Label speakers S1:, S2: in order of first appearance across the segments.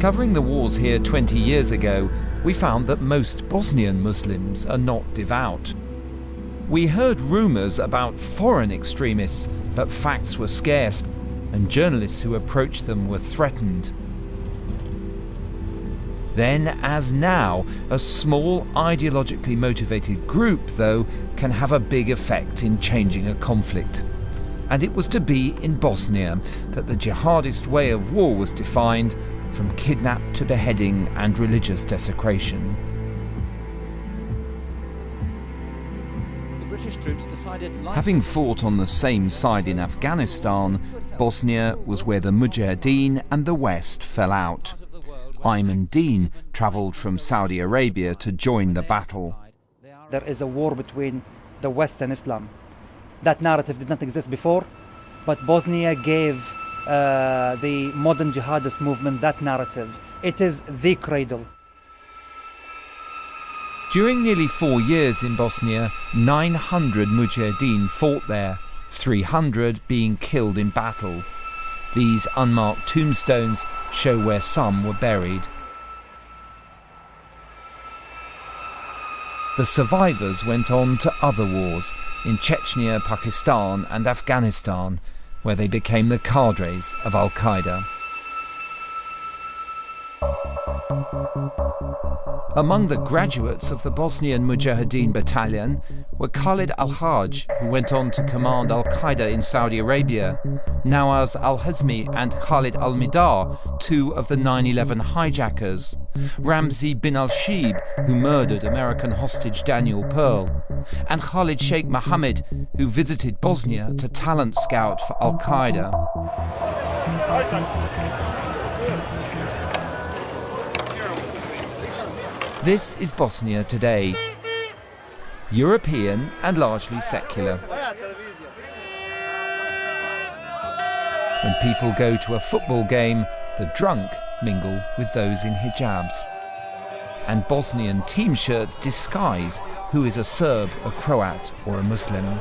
S1: Covering the wars here 20 years ago, we found that most Bosnian Muslims are not devout. We heard rumours about foreign extremists, but facts were scarce, and journalists who approached them were threatened. Then, as now, a small ideologically motivated group, though, can have a big effect in changing a conflict. And it was to be in Bosnia that the jihadist way of war was defined, from kidnap to beheading and religious desecration.
S2: The British troops decided,
S1: having fought on the same side in Afghanistan, Bosnia was where the Mujahideen and the West fell out. Ayman Dean travelled from Saudi Arabia to join the battle.
S3: There is a war between the West and Islam. That narrative did not exist before, but Bosnia gave the modern jihadist movement that narrative. It is the cradle.
S1: During nearly 4 years in Bosnia, 900 Mujahideen fought there, 300 being killed in battle. These unmarked tombstones show where some were buried. The survivors went on to other wars in Chechnya, Pakistan and Afghanistan, where they became the cadres of Al-Qaeda. Among the graduates of the Bosnian Mujahideen battalion were Khalid al-Hajj, who went on to command Al-Qaeda in Saudi Arabia, Nawaz al-Hazmi and Khalid al-Midar, two of the 9/11 hijackers, Ramzi bin al-Shib, who murdered American hostage Daniel Pearl, and Khalid Sheikh Mohammed, who visited Bosnia to talent scout for Al-Qaeda. This is Bosnia today, European and largely secular. When people go to a football game, the drunk mingle with those in hijabs. And Bosnian team shirts disguise who is a Serb, a Croat or a Muslim.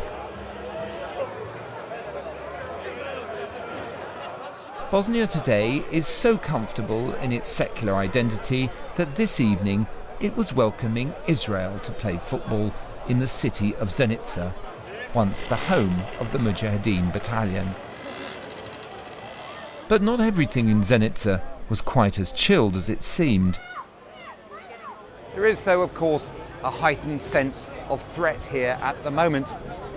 S1: Bosnia today is so comfortable in its secular identity that this evening it was welcoming Israel to play football in the city of Zenica, once the home of the Mujahideen battalion. But not everything in Zenica was quite as chilled as it seemed.
S4: There is, though, of course, a heightened sense of threat here at the moment.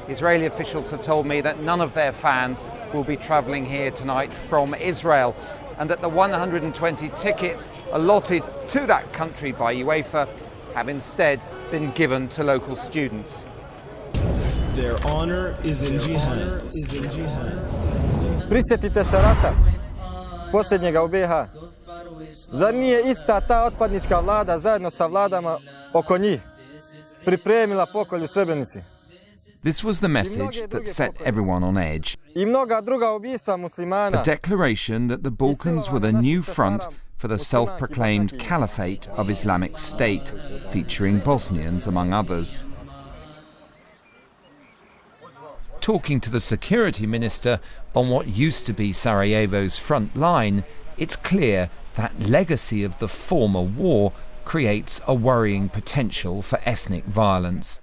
S4: Israeli officials have told me that none of their fans will be travelling here tonight from Israel, and that the 120 tickets allotted to that country by UEFA have instead been given to local students.
S5: Their honor is in jihad.
S6: Prisjetite se rata, posljednjega u BiH. Zar nije ista ta otpadnička vlada zajedno sa vladama oko njih pripremila pokolj u Srebrenici?
S1: This was the message that set everyone on edge. A declaration that the Balkans were the new front for the self-proclaimed Caliphate of Islamic State, featuring Bosnians among others. Talking to the security minister on what used to be Sarajevo's front line, it's clear that legacy of the former war creates a worrying potential for ethnic violence.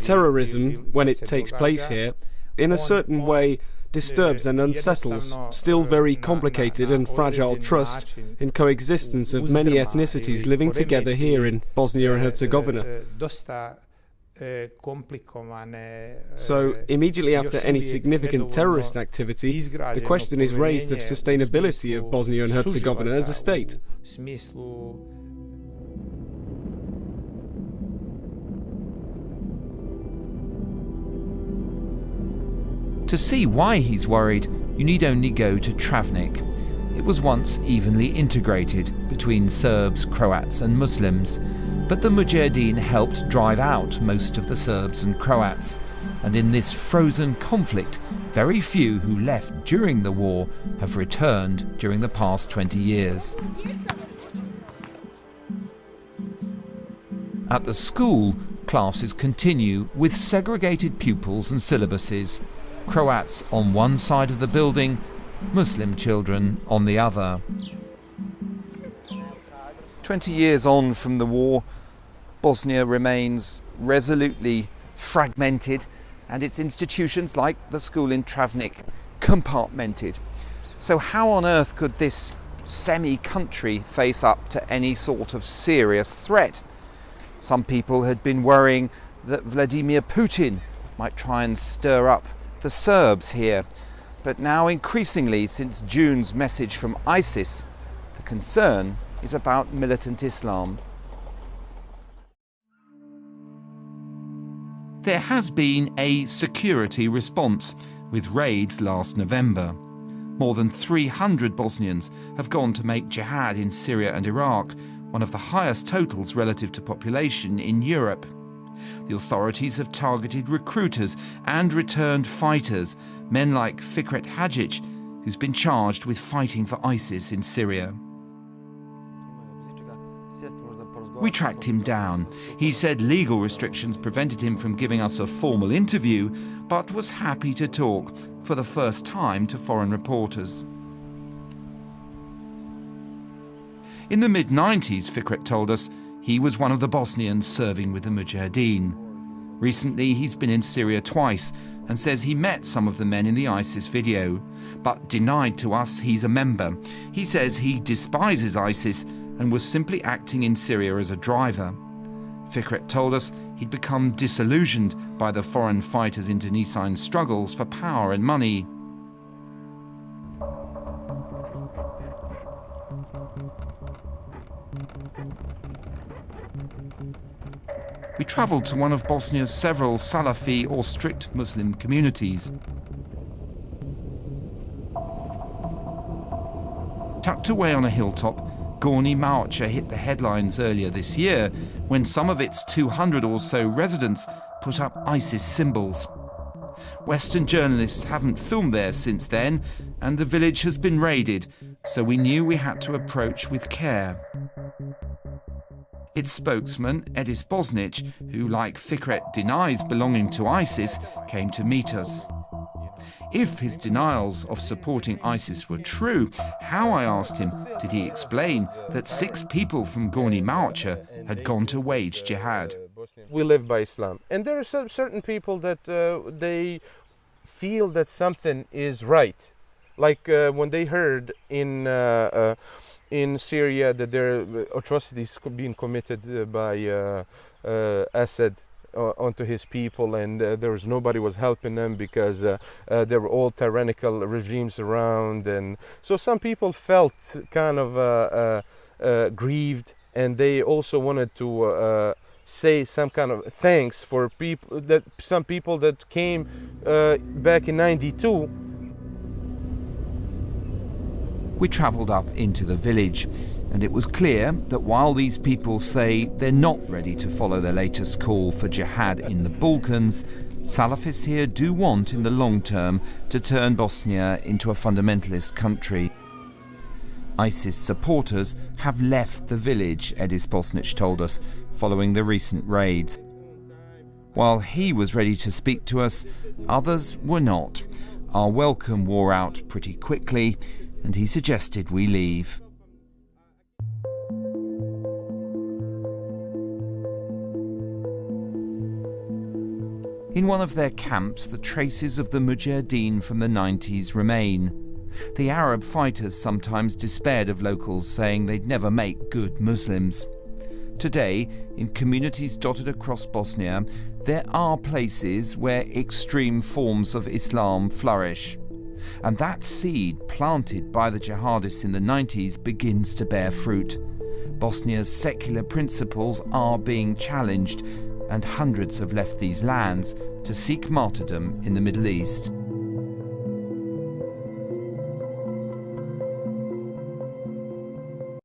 S7: Terrorism, when it takes place here, in a certain way disturbs and unsettles still very complicated and fragile trust in coexistence of many ethnicities living together here in Bosnia and Herzegovina. So, immediately after any significant terrorist activity, the question is raised of sustainability of Bosnia and Herzegovina as a state.
S1: To see why he's worried, you need only go to Travnik. It was once evenly integrated between Serbs, Croats and Muslims, but the Mujahideen helped drive out most of the Serbs and Croats, and in this frozen conflict, very few who left during the war have returned during the past 20 years. At the school, classes continue with segregated pupils and syllabuses. Croats on one side of the building, Muslim children on the other.
S4: 20 years on from the war, Bosnia remains resolutely fragmented and its institutions, like the school in Travnik, compartmented. So how on earth could this semi-country face up to any sort of serious threat? Some people had been worrying that Vladimir Putin might try and stir up the Serbs here. But now increasingly, since June's message from ISIS, the concern is about militant Islam.
S1: There has been a security response with raids last November. More than 300 Bosnians have gone to make jihad in Syria and Iraq, one of the highest totals relative to population in Europe. The authorities have targeted recruiters and returned fighters, men like Fikret Hadjic, who's been charged with fighting for ISIS in Syria. We tracked him down. He said legal restrictions prevented him from giving us a formal interview, but was happy to talk for the first time to foreign reporters. In the mid-90s, Fikret told us, he was one of the Bosnians serving with the Mujahideen. Recently, he's been in Syria twice and says he met some of the men in the ISIS video, but denied to us he's a member. He says he despises ISIS and was simply acting in Syria as a driver. Fikret told us he'd become disillusioned by the foreign fighters' internecine struggles for power and money. We travelled to one of Bosnia's several Salafi or strict Muslim communities. Tucked away on a hilltop, Gornji Maocha hit the headlines earlier this year when some of its 200 or so residents put up ISIS symbols. Western journalists haven't filmed there since then, and the village has been raided, so we knew we had to approach with care. Its spokesman, Edis Bosnic, who like Fikret denies belonging to ISIS, came to meet us. If his denials of supporting ISIS were true, how, I asked him, did he explain that 6 people from Gornji Maocha had gone to wage jihad?
S8: We live by Islam, and there are certain people that they feel that something is right. Like when they heard in Syria that there are atrocities being committed by Assad onto his people, and nobody was helping them because there were all tyrannical regimes around, and so some people felt kind of grieved, and they also wanted to say some kind of thanks for some people that came back in '92.
S1: We travelled up into the village, and it was clear that while these people say they're not ready to follow their latest call for jihad in the Balkans, Salafists here do want in the long term to turn Bosnia into a fundamentalist country. ISIS supporters have left the village, Edis Bosnic told us, following the recent raids. While he was ready to speak to us, others were not. Our welcome wore out pretty quickly, and he suggested we leave. In one of their camps, the traces of the Mujahideen from the 90s remain. The Arab fighters sometimes despaired of locals, saying they'd never make good Muslims. Today, in communities dotted across Bosnia, there are places where extreme forms of Islam flourish. And that seed planted by the jihadists in the 90s begins to bear fruit. Bosnia's secular principles are being challenged, and hundreds have left these lands to seek martyrdom in the Middle East.